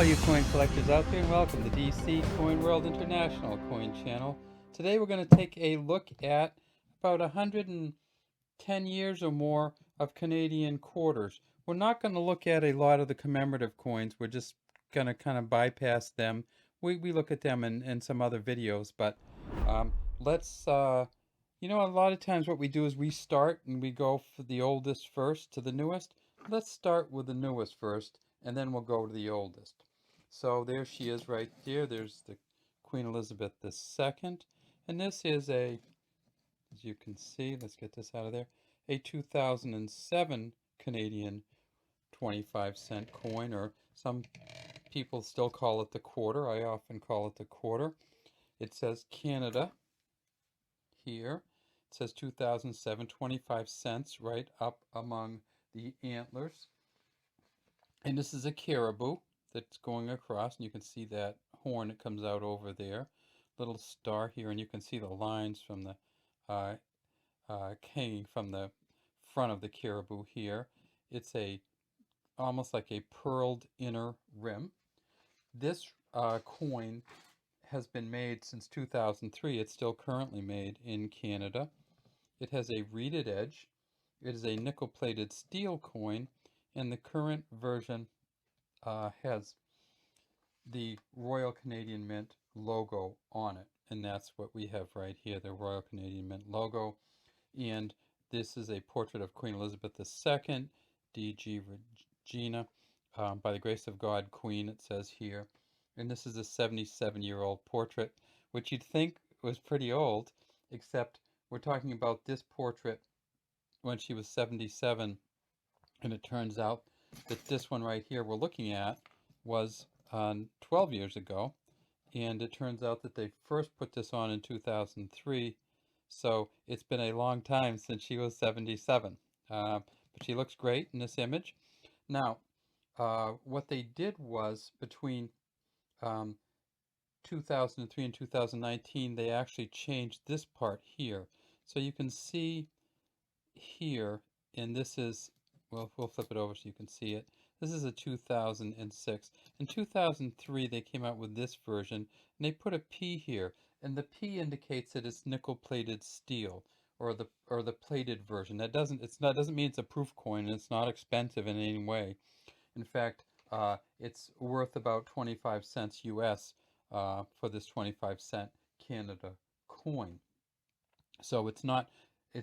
all you coin collectors out there, and welcome to DC Coin World International Coin Channel. Today we're going to take a look at about 110 years or more of Canadian quarters. We're not going to look at a lot of the commemorative coins. We're just going to kind of bypass them. We look at them in some other videos, but let's, a lot of times what we do is we start and we go for the oldest first to the newest. Let's start with the newest first, and then we'll go to the oldest. So there she is right there. There's the Queen Elizabeth II. And this is as you can see, let's get this out of there, a 2007 Canadian 25-cent coin, or some people still call it the quarter. I often call it the quarter. It says Canada here. It says 2007, 25 cents right up among the antlers. And this is a caribou that's going across, and you can see that horn that comes out over there. Little star here, and you can see the lines from the hanging from the front of the caribou here. It's almost like a pearled inner rim. This coin has been made since 2003. It's still currently made in Canada. It has a reeded edge. It is a nickel-plated steel coin, and the current version has the Royal Canadian Mint logo on it, and that's what we have right here, the Royal Canadian Mint logo. And this is a portrait of Queen Elizabeth II, D.G. Regina, by the grace of God, Queen, it says here. And this is a 77-year-old portrait, which you'd think was pretty old, except we're talking about this portrait when she was 77, and it turns out that this one right here we're looking at was 12 years ago, and it turns out that they first put this on in 2003, so it's been a long time since she was 77. But she looks great in this image. Now, what they did was between 2003 and 2019, they actually changed this part here. So you can see here, and this is, well, we'll flip it over so you can see it. This is a 2006. In 2003, they came out with this version, and they put a P here, and the P indicates that it's nickel-plated steel, or the plated version. That doesn't mean it's a proof coin, and it's not expensive in any way. In fact, it's worth about 25 cents US for this 25-cent Canada coin. So it's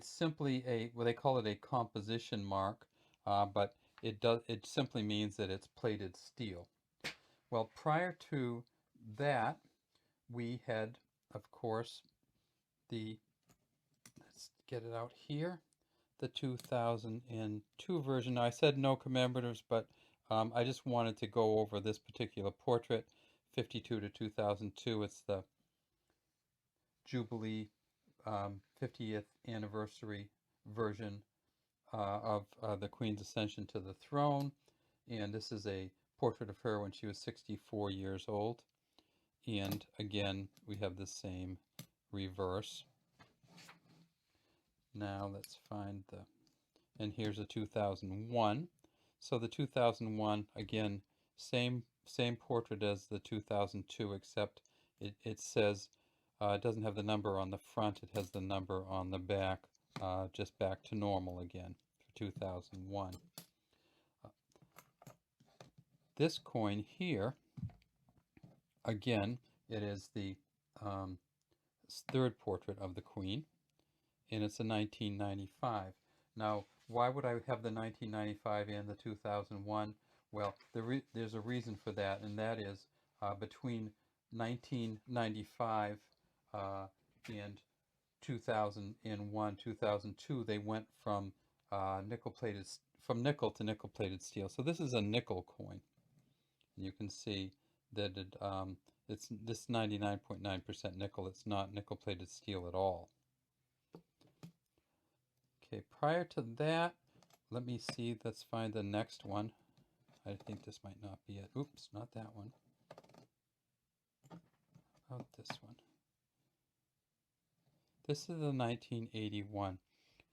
simply well, they call it a composition mark, but it simply means that it's plated steel. Well, prior to that, we had, of course, let's get it out here, the 2002 version. Now, I said no commemoratives, but I just wanted to go over this particular portrait, 52 to 2002. It's the Jubilee 50th anniversary version of the Queen's ascension to the throne, and this is a portrait of her when she was 64 years old. And again, we have the same reverse. Now let's find and here's a 2001. So the 2001, again, same portrait as the 2002, except it says it doesn't have the number on the front, it has the number on the back, just back to normal again for 2001. This coin here, again, it is the third portrait of the Queen, and it's a 1995. Now, why would I have the 1995 and the 2001? Well, there's a reason for that, and that is between 1995 and 2001, 2002, they went from nickel to nickel-plated steel. So this is a nickel coin. And you can see that it's this 99.9% nickel. It's not nickel-plated steel at all. Okay, prior to that, let me see, let's find the next one. I think this might not be it. Oops, not that one. How about this one? This is the 1981.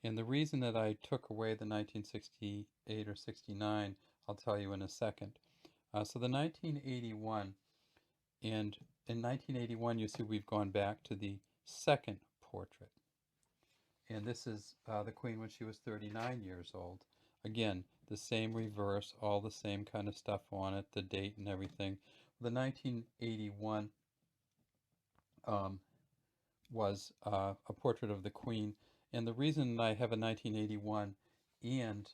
And the reason that I took away the 1968 or 69, I'll tell you in a second. So the 1981, and in 1981 you see we've gone back to the second portrait. And this is the Queen when she was 39 years old. Again, the same reverse, all the same kind of stuff on it, the date and everything. The 1981 was a portrait of the Queen. And the reason I have a 1981 and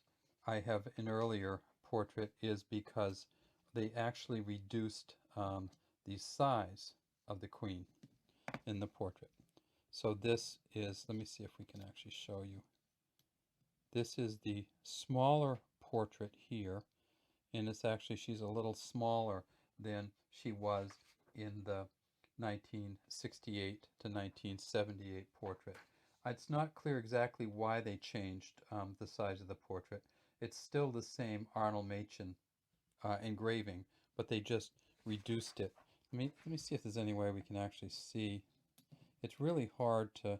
I have an earlier portrait is because they actually reduced the size of the Queen in the portrait. So this is, let me see if we can actually show you. This is the smaller portrait here, and it's actually, she's a little smaller than she was in the 1968 to 1978 portrait. It's not clear exactly why they changed the size of the portrait. It's still the same Arnold Machen engraving, but they just reduced it. Let me see if there's any way we can actually see. It's really hard to,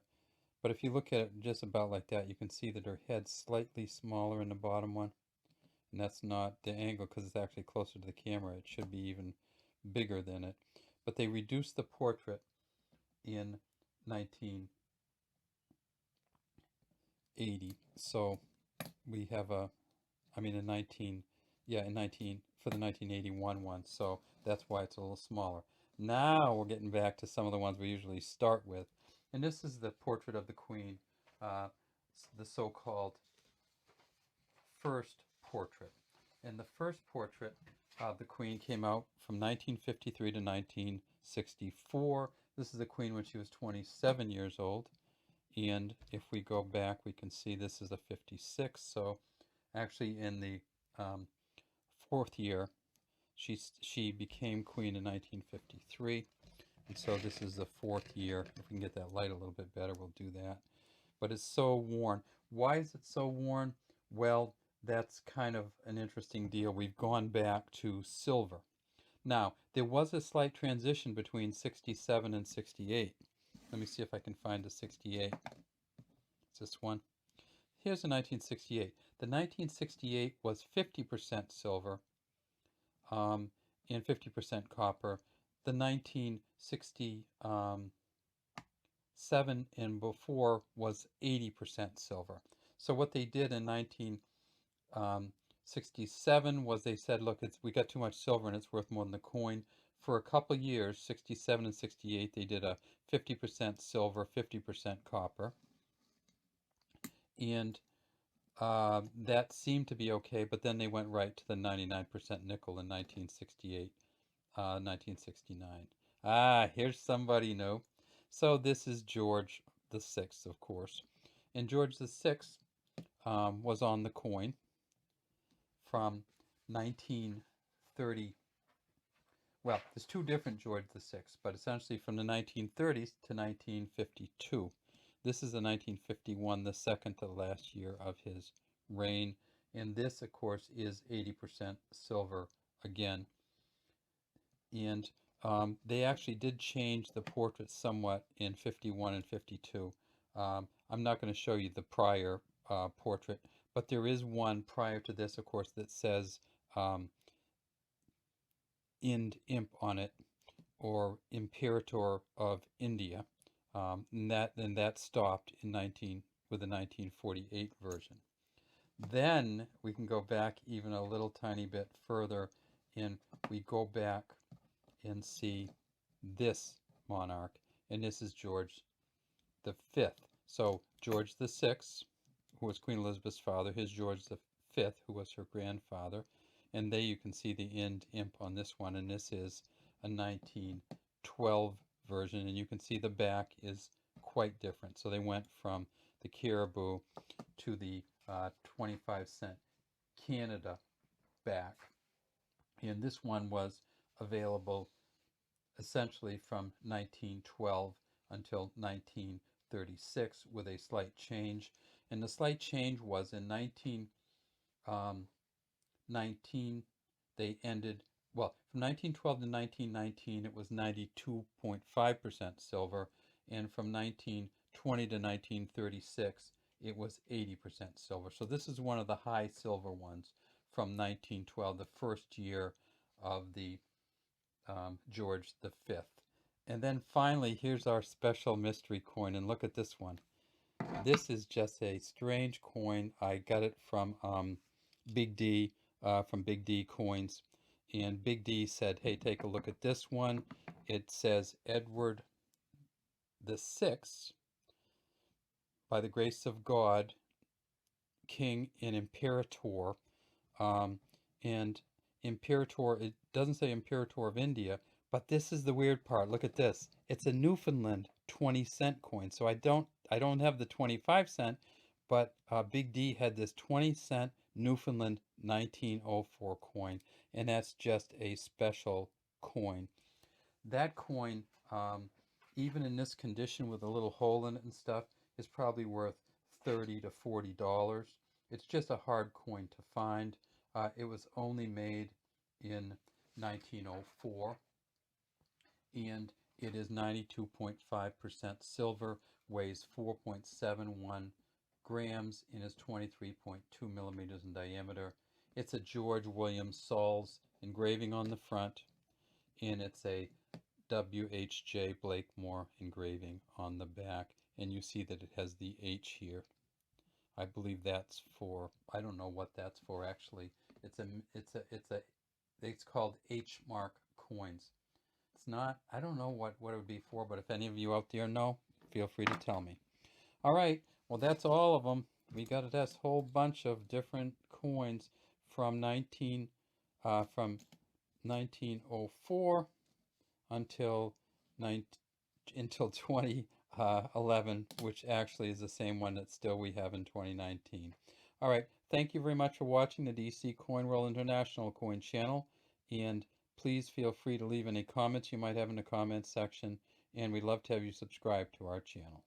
but if you look at it just about like that, you can see that her head's slightly smaller in the bottom one. And that's not the angle because it's actually closer to the camera. It should be even bigger than it. But they reduced the portrait in 1980. So we have a, I mean in 19, yeah, in 19, for the 1981 one. So that's why it's a little smaller. Now we're getting back to some of the ones we usually start with. And this is the portrait of the Queen, the so-called first portrait. And the first portrait of the Queen came out from 1953 to 1964. This is the Queen when she was 27 years old. And if we go back, we can see this is a 56. So actually in the fourth year, she became Queen in 1953. And so this is the fourth year. If we can get that light a little bit better, we'll do that. But it's so worn. Why is it so worn? Well, that's kind of an interesting deal. We've gone back to silver. Now, there was a slight transition between 67 and 68. Let me see if I can find the 68. It's this one. Here's the 1968. The 1968 was 50% silver and 50% copper. The 1967 and before was 80% silver. So what they did in 1967 was they said, look, we got too much silver and it's worth more than the coin. For a couple years, 67 and 68, they did a 50% silver, 50% copper. And that seemed to be okay, but then they went right to the 99% nickel in 1968, 1969. Ah, here's somebody new. So this is George the Sixth, of course. And George the Sixth was on the coin from 1930. Well, there's two different George the Sixth, but essentially from the 1930s to 1952. This is the 1951, the second to last year of his reign. And this, of course, is 80% silver again. And they actually did change the portrait somewhat in 51 and 52. I'm not going to show you the prior portrait, but there is one prior to this, of course, that says Ind Imp on it, or Imperator of India. And that stopped in with the 1948 version. Then we can go back even a little tiny bit further, and we go back and see this monarch, and this is George the Fifth. So George the Sixth, who was Queen Elizabeth's father, his George the Fifth, who was her grandfather, and there you can see the Ind Imp on this one, and this is a 1912 version, and you can see the back is quite different. So they went from the Caribou to the 25-cent Canada back, and this one was available essentially from 1912 until 1936 with a slight change. And the slight change was in 1919 they ended, well, from 1912 to 1919 it was 92.5% silver, and from 1920 to 1936 it was 80% silver. So this is one of the high silver ones from 1912, the first year of the George V. And then finally, here's our special mystery coin, and look at this one. This is just a strange coin. I got it from Big D, from Big D Coins. And Big D said, hey, take a look at this one. It says Edward the Sixth, by the grace of God, King and Imperator. And Imperator, it doesn't say Imperator of India, but this is the weird part. Look at this. It's a Newfoundland 20-cent coin. So I don't have the 25-cent, but Big D had this 20-cent Newfoundland 1904 coin, and that's just a special coin. That coin, even in this condition with a little hole in it and stuff, is probably worth $30 to $40. It's just a hard coin to find. It was only made in 1904, and it is 92.5% silver, weighs 4.71 grams, and is 23.2 millimeters in diameter. It's a George William Sauls engraving on the front, and it's a W.H.J. Blakemore engraving on the back, and you see that it has the H here. I believe that's for, I don't know what that's for actually. It's called H mark coins. It's not, I don't know what it would be for, but if any of you out there know, feel free to tell me. All right, well that's all of them. We got this whole bunch of different coins from 1904 until 2011, which actually is the same one that still we have in 2019. All right, thank you very much for watching the DC Coin World International Coin channel, and please feel free to leave any comments you might have in the comments section, and we'd love to have you subscribe to our channel.